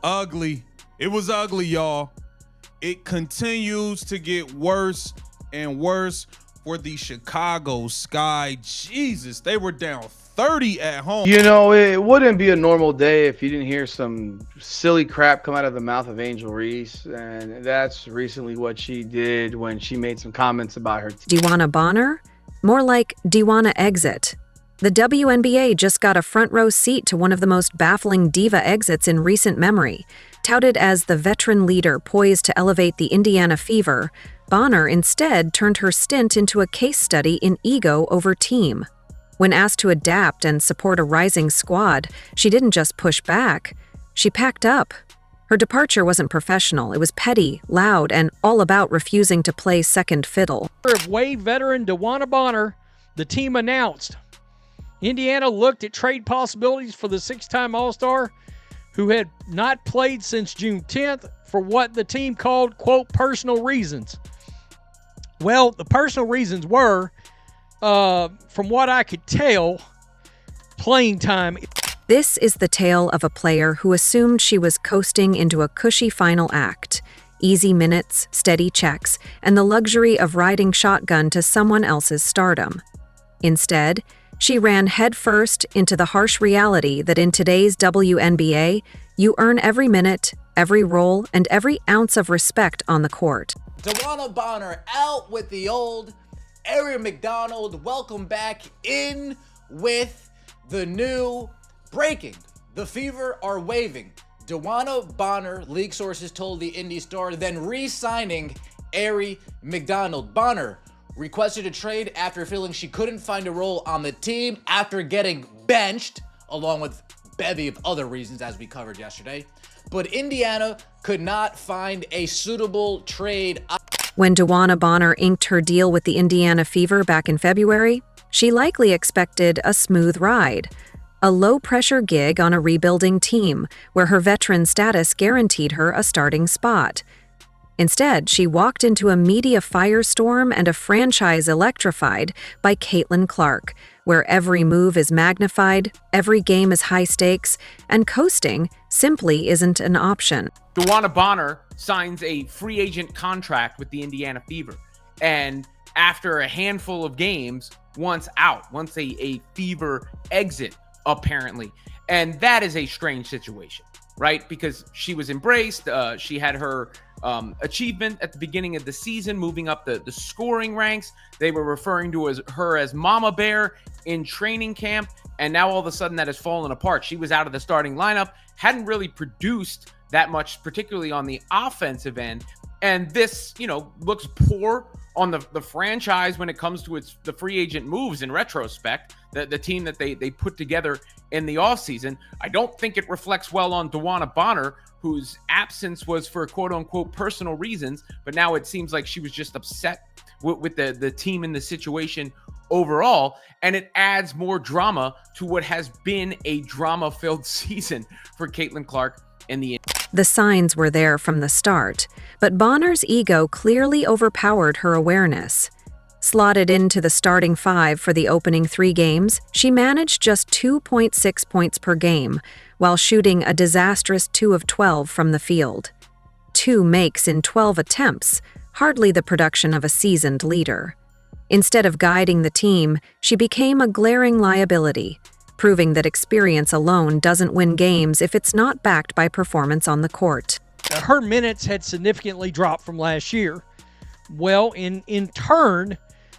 Ugly. It was ugly, y'all. It continues to get worse and worse for the Chicago Sky. Jesus, they were down 30 at home. You know, it wouldn't be a normal day if you didn't hear some silly crap come out of the mouth of Angel Reese, and that's recently what she did when she made some comments about her team. Dewanna Bonner? More like Dewanna Exit. The WNBA just got a front row seat to one of the most baffling diva exits in recent memory. Touted as the veteran leader poised to elevate the Indiana Fever, Bonner instead turned her stint into a case study in ego over team. When asked to adapt and support a rising squad, she didn't just push back, she packed up. Her departure wasn't professional, it was petty, loud, and all about refusing to play second fiddle. Of Wave veteran Dewanna Bonner, the team announced Indiana looked at trade possibilities for the six-time All-Star who had not played since June 10th for what the team called, quote, personal reasons. Well, the personal reasons were, from what I could tell, playing time. This is the tale of a player who assumed she was coasting into a cushy final act. Easy minutes, steady checks, and the luxury of riding shotgun to someone else's stardom. Instead, she ran headfirst into the harsh reality that in today's WNBA, you earn every minute, every role, and every ounce of respect on the court. Dewanna Bonner out with the old. Aari McDonald, welcome back in with the new breaking. The Fever are waving. Dewanna Bonner, league sources told the Indy Star, then re-signing Aari McDonald. Bonner requested a trade after feeling she couldn't find a role on the team after getting benched, along with a bevy of other reasons as we covered yesterday. But Indiana could not find a suitable trade. When Dewanna Bonner inked her deal with the Indiana Fever back in February, she likely expected a smooth ride. A low-pressure gig on a rebuilding team where her veteran status guaranteed her a starting spot. Instead, she walked into a media firestorm and a franchise electrified by Caitlin Clark, where every move is magnified, every game is high stakes, and coasting simply isn't an option. Dewanna Bonner signs a free agent contract with the Indiana Fever, and after a handful of games, wants a Fever exit, apparently. And that is a strange situation, right? Because she was embraced, she had her achievement at the beginning of the season, moving up the scoring ranks. They were referring to her as Mama Bear in training camp, and now all of a sudden that has fallen apart. She was out of the starting lineup, hadn't really produced that much, particularly on the offensive end, and this, looks poor on the franchise when it comes to the free agent moves in retrospect, the team that they put together in the offseason. I don't think it reflects well on Dewanna Bonner, whose absence was for quote-unquote personal reasons, but now it seems like she was just upset with the team and the situation overall, and it adds more drama to what has been a drama-filled season for Caitlin Clark and The signs were there from the start, but Bonner's ego clearly overpowered her awareness. Slotted into the starting five for the opening 3 games, she managed just 2.6 points per game, while shooting a disastrous 2 of 12 from the field. 2 makes in 12 attempts, hardly the production of a seasoned leader. Instead of guiding the team, she became a glaring liability, proving that experience alone doesn't win games if it's not backed by performance on the court. Her minutes had significantly dropped from last year. Well, in turn,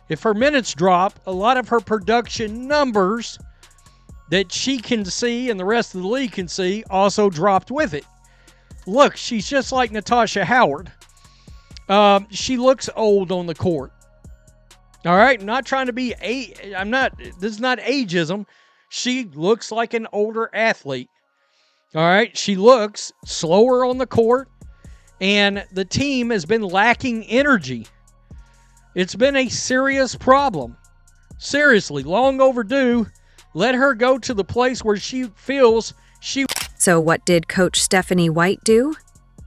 if her minutes drop, a lot of her production numbers that she can see and the rest of the league can see also dropped with it. Look, she's just like Natasha Howard. She looks old on the court. All right, not trying to be this is not ageism. She looks like an older athlete. All right, she looks slower on the court, and the team has been lacking energy. It's been a serious problem. Seriously, long overdue. Let her go to the place where she feels she... So what did Coach Stephanie White do?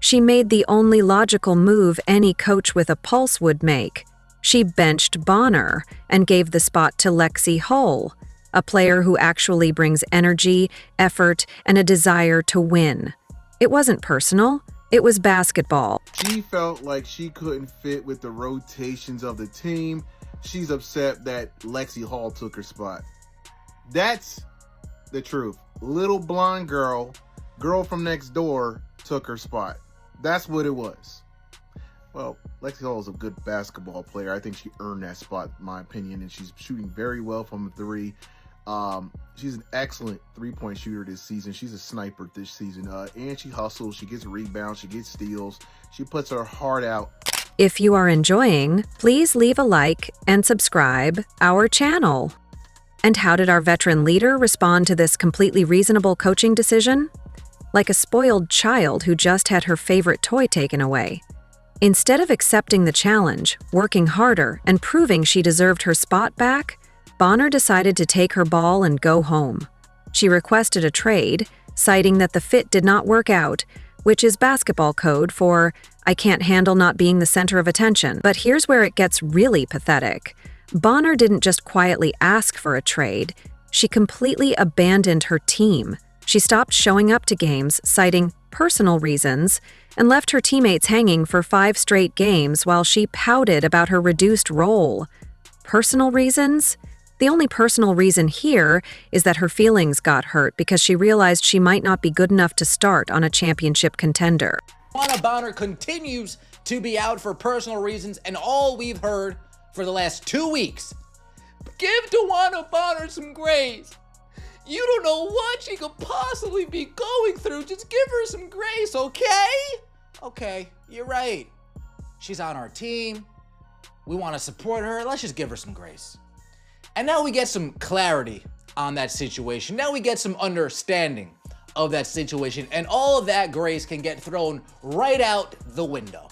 She made the only logical move any coach with a pulse would make. She benched Bonner and gave the spot to Lexi Hull, a player who actually brings energy, effort, and a desire to win. It wasn't personal. It was basketball. She felt like she couldn't fit with the rotations of the team. She's upset that Lexi Hall took her spot. That's the truth. Little blonde girl from next door took her spot. That's what it was. Well, Lexi Hall is a good basketball player. I think she earned that spot, in my opinion, and she's shooting very well from three. She's an excellent three-point shooter this season. She's a sniper this season. And she hustles, she gets rebounds, she gets steals. She puts her heart out. If you are enjoying, please leave a like and subscribe our channel. And how did our veteran leader respond to this completely reasonable coaching decision? Like a spoiled child who just had her favorite toy taken away. Instead of accepting the challenge, working harder, and proving she deserved her spot back, Bonner decided to take her ball and go home. She requested a trade, citing that the fit did not work out, which is basketball code for "I can't handle not being the center of attention." But here's where it gets really pathetic. Bonner didn't just quietly ask for a trade, she completely abandoned her team. She stopped showing up to games, citing personal reasons, and left her teammates hanging for 5 straight games while she pouted about her reduced role. Personal reasons? The only personal reason here is that her feelings got hurt because she realized she might not be good enough to start on a championship contender. Dewanna Bonner continues to be out for personal reasons, and all we've heard for the last 2 weeks: give Dewanna Bonner some grace. You don't know what she could possibly be going through. Just give her some grace, okay? Okay, you're right. She's on our team. We want to support her. Let's just give her some grace. And now we get some clarity on that situation. Now we get some understanding of that situation. And all of that grace can get thrown right out the window.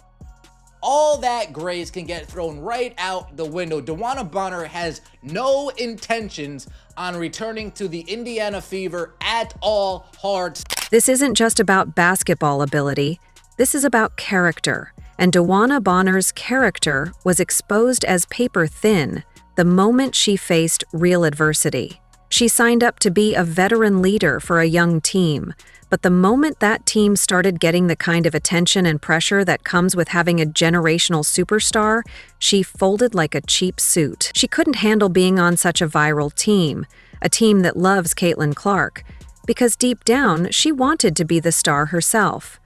All that grace can get thrown right out the window. Dewanna Bonner has no intentions on returning to the Indiana Fever at all. Hard. This isn't just about basketball ability. This is about character. And Dewanna Bonner's character was exposed as paper thin the moment she faced real adversity. She signed up to be a veteran leader for a young team, but the moment that team started getting the kind of attention and pressure that comes with having a generational superstar, she folded like a cheap suit. She couldn't handle being on such a viral team, a team that loves Caitlin Clark, because deep down, she wanted to be the star herself.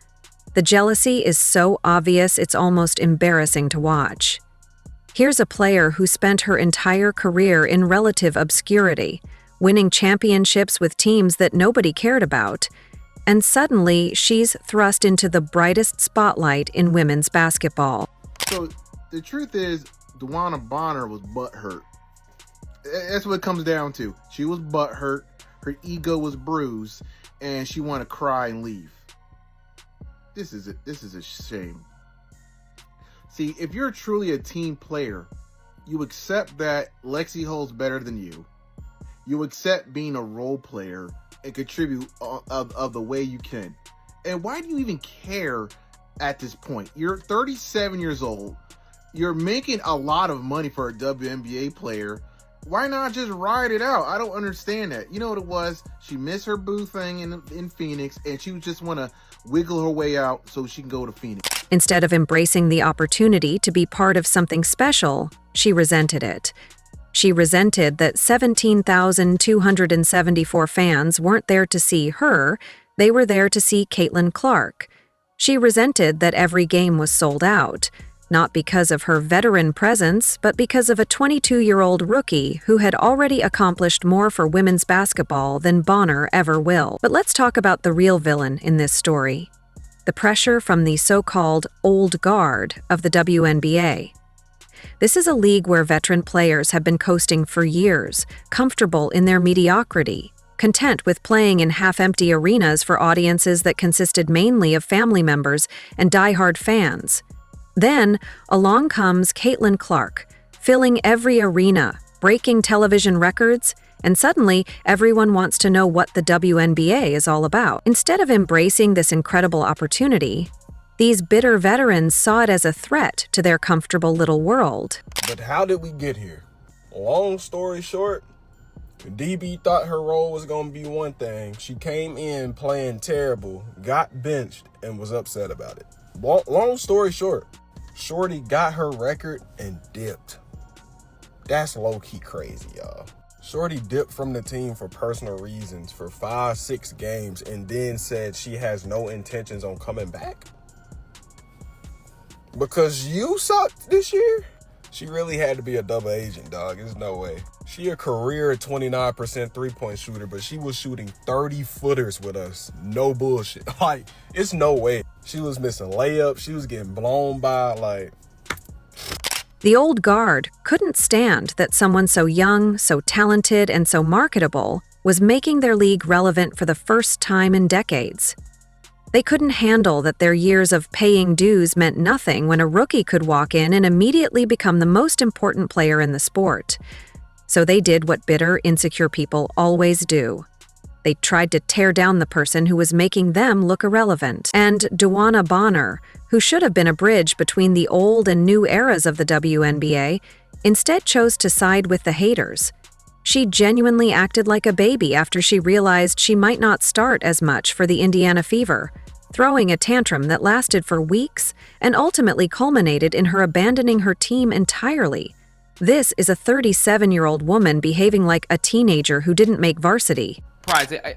The jealousy is so obvious it's almost embarrassing to watch. Here's a player who spent her entire career in relative obscurity, winning championships with teams that nobody cared about, and suddenly she's thrust into the brightest spotlight in women's basketball. So the truth is, Dewanna Bonner was butthurt. That's what it comes down to. She was butthurt, her ego was bruised, and she wanted to cry and leave. This is a shame. See, if you're truly a team player, you accept that Lexi Hull's better than you. You accept being a role player and contribute of the way you can. And why do you even care at this point? You're 37 years old. You're making a lot of money for a WNBA player. Why not just ride it out? I don't understand that. You know what it was? She missed her boo thing in Phoenix, and she just want to wiggle her way out so she can go to Phoenix. Instead of embracing the opportunity to be part of something special, she resented it. She resented that 17,274 fans weren't there to see her, they were there to see Caitlin Clark. She resented that every game was sold out, not because of her veteran presence, but because of a 22-year-old rookie who had already accomplished more for women's basketball than Bonner ever will. But let's talk about the real villain in this story: the pressure from the so-called old guard of the WNBA. This is a league where veteran players have been coasting for years, comfortable in their mediocrity, content with playing in half-empty arenas for audiences that consisted mainly of family members and die-hard fans. Then, along comes Caitlin Clark, filling every arena, breaking television records, and suddenly everyone wants to know what the WNBA is all about. Instead of embracing this incredible opportunity, these bitter veterans saw it as a threat to their comfortable little world. But how did we get here? Long story short, DB thought her role was going to be one thing. She came in playing terrible, got benched, and was upset about it. Long story short, Shorty got her record and dipped. That's low-key crazy, y'all. Shorty dipped from the team for personal reasons for 5-6 games and then said she has no intentions on coming back? Because you sucked this year? She really had to be a double agent, dog. There's no way. She a career 29% three-point shooter, but she was shooting 30-footers with us. No bullshit. Like, it's no way. She was missing layups. She was getting blown by, like... The old guard couldn't stand that someone so young, so talented, and so marketable was making their league relevant for the first time in decades. They couldn't handle that their years of paying dues meant nothing when a rookie could walk in and immediately become the most important player in the sport. So they did what bitter, insecure people always do. They tried to tear down the person who was making them look irrelevant. And Dewanna Bonner, who should have been a bridge between the old and new eras of the WNBA, instead chose to side with the haters. She genuinely acted like a baby after she realized she might not start as much for the Indiana Fever, throwing a tantrum that lasted for weeks and ultimately culminated in her abandoning her team entirely. This is a 37-year-old woman behaving like a teenager who didn't make varsity.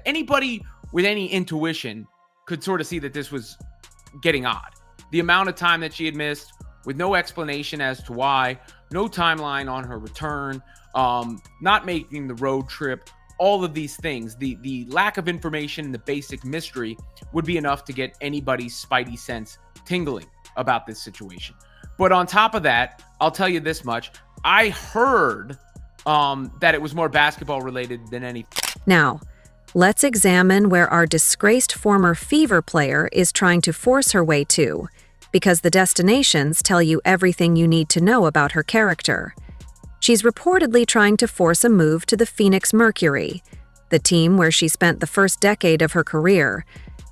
Anybody with any intuition could sort of see that this was getting odd. The amount of time that she had missed with no explanation as to why, no timeline on her return, not making the road trip, all of these things, the lack of information, the basic mystery would be enough to get anybody's spidey sense tingling about this situation. But on top of that, I'll tell you this much. I heard that it was more basketball related than anything. Now, let's examine where our disgraced former Fever player is trying to force her way to, because the destinations tell you everything you need to know about her character. She's reportedly trying to force a move to the Phoenix Mercury, the team where she spent the first decade of her career,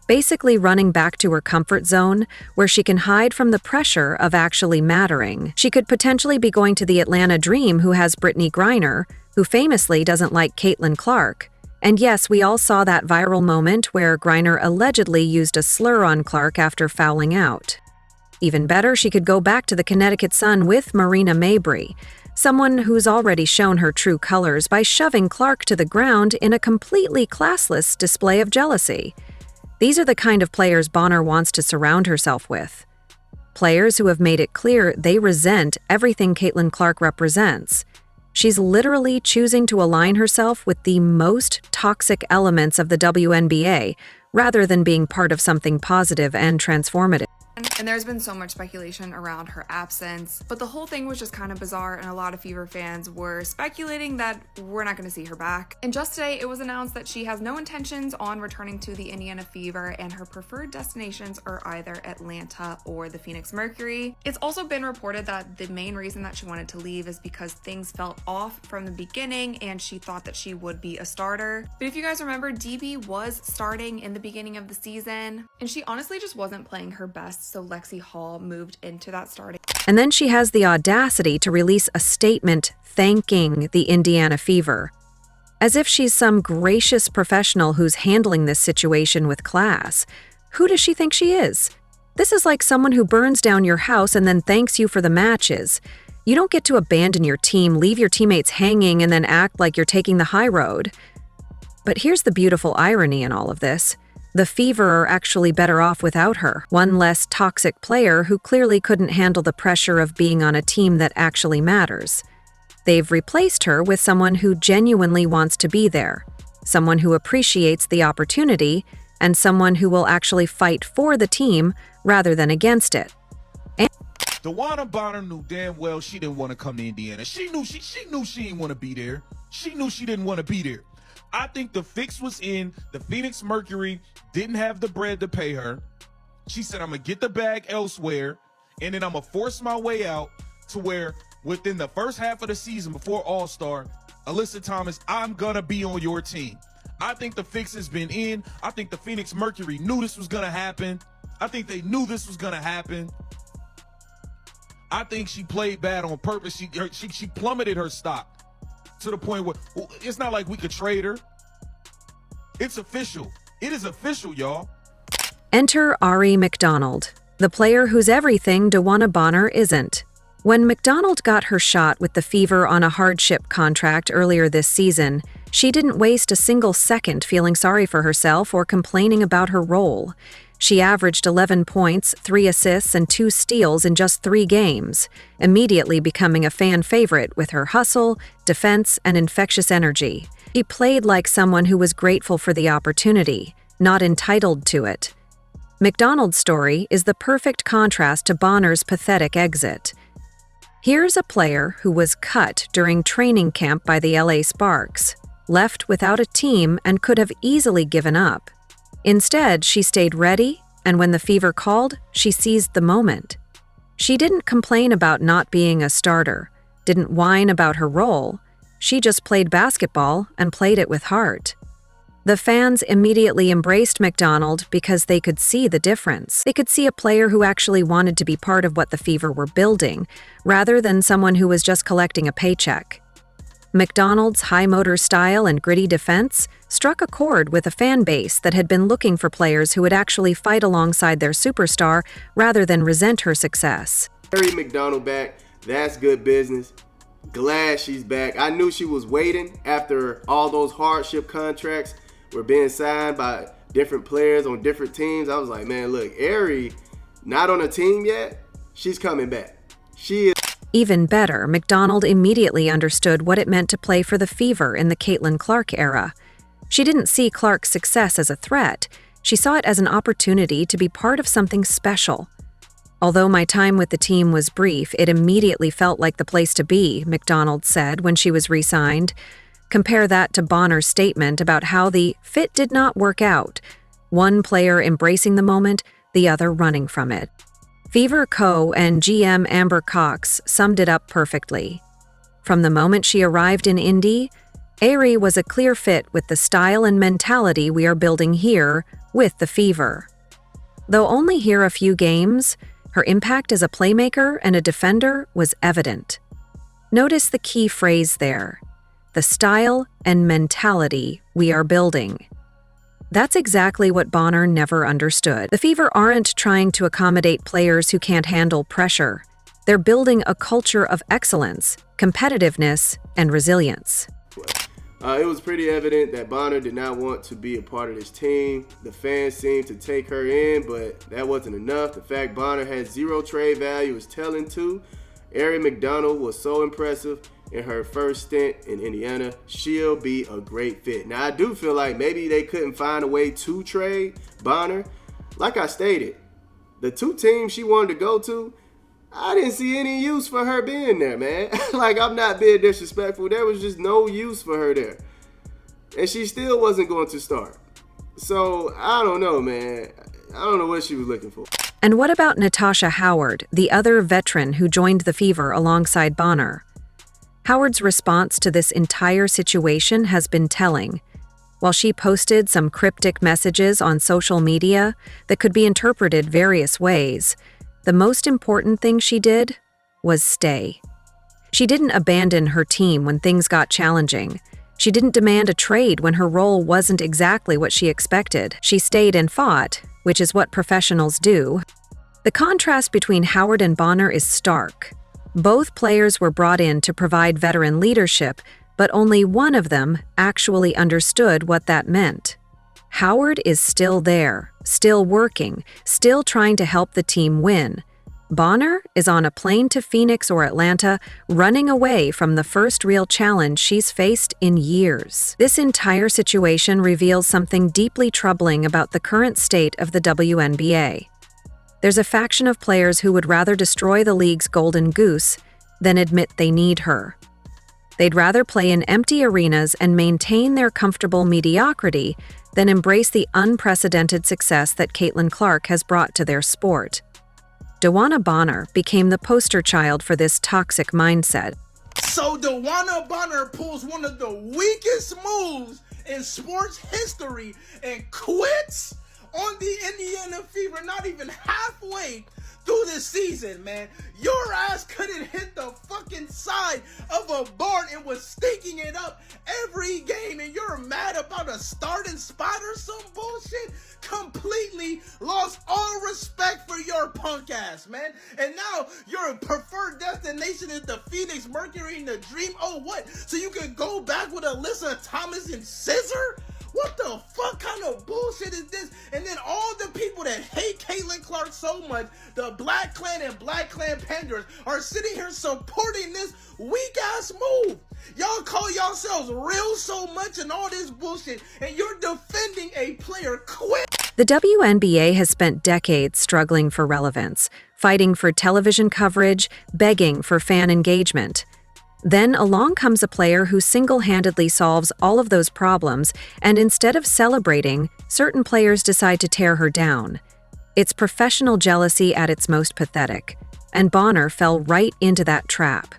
basically running back to her comfort zone where she can hide from the pressure of actually mattering. She could potentially be going to the Atlanta Dream, who has Brittany Griner, who famously doesn't like Caitlin Clark. And yes, we all saw that viral moment where Griner allegedly used a slur on Clark after fouling out. Even better, she could go back to the Connecticut Sun with Marina Mabrey, someone who's already shown her true colors by shoving Clark to the ground in a completely classless display of jealousy. These are the kind of players Bonner wants to surround herself with. Players who have made it clear they resent everything Caitlin Clark represents. She's literally choosing to align herself with the most toxic elements of the WNBA, rather than being part of something positive and transformative. And there's been so much speculation around her absence, but the whole thing was just kind of bizarre, and a lot of Fever fans were speculating that we're not going to see her back. And just today, it was announced that she has no intentions on returning to the Indiana Fever, and her preferred destinations are either Atlanta or the Phoenix Mercury. It's also been reported that the main reason that she wanted to leave is because things felt off from the beginning, and she thought that she would be a starter. But if you guys remember, DB was starting in the beginning of the season, and she honestly just wasn't playing her best. So Lexi Hall moved into that starting. And then she has the audacity to release a statement thanking the Indiana Fever, as if she's some gracious professional who's handling this situation with class. Who does she think she is? This is like someone who burns down your house and then thanks you for the matches. You don't get to abandon your team, leave your teammates hanging, and then act like you're taking the high road. But here's the beautiful irony in all of this. The Fever are actually better off without her, one less toxic player who clearly couldn't handle the pressure of being on a team that actually matters. They've replaced her with someone who genuinely wants to be there, someone who appreciates the opportunity, and someone who will actually fight for the team rather than against it. Dewanna Bonner knew damn well she didn't want to come to Indiana. She knew she didn't want to be there. She knew she didn't want to be there. I think the fix was in. The Phoenix Mercury didn't have the bread to pay her. She said, I'm going to get the bag elsewhere, and then I'm going to force my way out to where within the first half of the season before All-Star, Alyssa Thomas, I'm going to be on your team. I think the fix has been in. I think the Phoenix Mercury knew this was going to happen. I think they knew this was going to happen. I think she played bad on purpose. She plummeted her stock to the point where it's not like we could trade her. It's official. It is official, y'all. Enter Aari McDonald, the player whose everything Dewanna Bonner isn't. When McDonald got her shot with the Fever on a hardship contract earlier this season, she didn't waste a single second feeling sorry for herself or complaining about her role. She averaged 11 points, 3 assists, and 2 steals in just 3 games, immediately becoming a fan favorite with her hustle, defense, and infectious energy. She played like someone who was grateful for the opportunity, not entitled to it. McDonald's story is the perfect contrast to Bonner's pathetic exit. Here's a player who was cut during training camp by the LA Sparks, left without a team and could have easily given up. Instead, she stayed ready, and when the Fever called, she seized the moment. She didn't complain about not being a starter, didn't whine about her role. She just played basketball and played it with heart. The fans immediately embraced McDonald because they could see the difference. They could see a player who actually wanted to be part of what the Fever were building, rather than someone who was just collecting a paycheck. McDonald's high motor style and gritty defense struck a chord with a fan base that had been looking for players who would actually fight alongside their superstar rather than resent her success. Aari McDonald back, that's good business. Glad she's back. I knew she was waiting after all those hardship contracts were being signed by different players on different teams. I was like, man, look, Aari, not on a team yet, she's coming back. She is. Even better, McDonald immediately understood what it meant to play for the Fever in the Caitlin Clark era. She didn't see Clark's success as a threat. She saw it as an opportunity to be part of something special. Although my time with the team was brief, it immediately felt like the place to be, McDonald said when she was re-signed. Compare that to Bonner's statement about how the fit did not work out, one player embracing the moment, the other running from it. Fever Co. and GM Amber Cox summed it up perfectly. From the moment she arrived in Indy, Aari was a clear fit with the style and mentality we are building here with the Fever. Though only here a few games, her impact as a playmaker and a defender was evident. Notice the key phrase there, the style and mentality we are building. That's exactly what Bonner never understood. The Fever aren't trying to accommodate players who can't handle pressure. They're building a culture of excellence, competitiveness, and resilience. It was pretty evident that Bonner did not want to be a part of this team. The fans seemed to take her in, but that wasn't enough. The fact Bonner had 0 trade value is telling too. Aari McDonald was so impressive in her first stint in Indiana. She'll be a great fit. Now, I do feel like maybe they couldn't find a way to trade Bonner. Like I stated, the 2 teams she wanted to go to, I didn't see any use for her being there, man. Like, I'm not being disrespectful. There was just no use for her there. And she still wasn't going to start. So, I don't know, man. I don't know what she was looking for. And what about Natasha Howard, the other veteran who joined the Fever alongside Bonner? Howard's response to this entire situation has been telling. While she posted some cryptic messages on social media that could be interpreted various ways, the most important thing she did was stay. She didn't abandon her team when things got challenging. She didn't demand a trade when her role wasn't exactly what she expected. She stayed and fought, which is what professionals do. The contrast between Howard and Bonner is stark. Both players were brought in to provide veteran leadership, but only one of them actually understood what that meant. Howard is still there, still working, still trying to help the team win. Bonner is on a plane to Phoenix or Atlanta, running away from the first real challenge she's faced in years. This entire situation reveals something deeply troubling about the current state of the WNBA. There's a faction of players who would rather destroy the league's golden goose than admit they need her. They'd rather play in empty arenas and maintain their comfortable mediocrity than embrace the unprecedented success that Caitlin Clark has brought to their sport. Dewanna Bonner became the poster child for this toxic mindset. So Dewanna Bonner pulls one of the weakest moves in sports history and quits on the Indiana Fever, not even halfway through this season, man. Your ass couldn't hit the fucking side of a barn and was stinking it up every game, and you're mad about a starting spot or some bullshit? Completely lost all respect for your punk ass, man. And now your preferred destination is the Phoenix Mercury in the Dream. Oh, what? So you can go back with Alyssa Thomas and Scissor? What the fuck kind of bullshit is this? And then all the people that hate Caitlin Clark so much, the Black Clan and Black Clan panders, are sitting here supporting this weak ass move. Y'all call yourselves real so much and all this bullshit, and you're defending a player. Quit. The WNBA has spent decades struggling for relevance, fighting for television coverage, begging for fan engagement. Then along comes a player who single-handedly solves all of those problems, and instead of celebrating, certain players decide to tear her down. It's professional jealousy at its most pathetic, and Bonner fell right into that trap.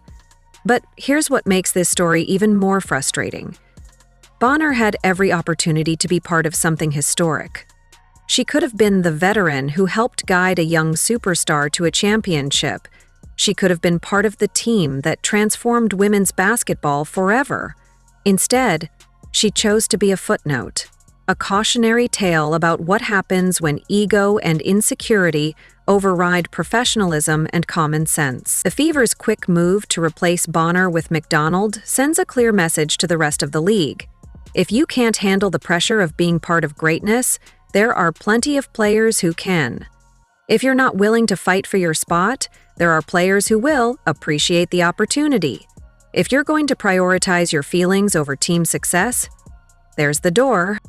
But here's what makes this story even more frustrating. Bonner had every opportunity to be part of something historic. She could have been the veteran who helped guide a young superstar to a championship. She could have been part of the team that transformed women's basketball forever. Instead, she chose to be a footnote, a cautionary tale about what happens when ego and insecurity override professionalism and common sense. The Fever's quick move to replace Bonner with McDonald sends a clear message to the rest of the league. If you can't handle the pressure of being part of greatness, there are plenty of players who can. If you're not willing to fight for your spot, there are players who will appreciate the opportunity. If you're going to prioritize your feelings over team success, there's the door.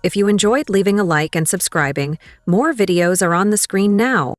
If you enjoyed leaving a like and subscribing, more videos are on the screen now.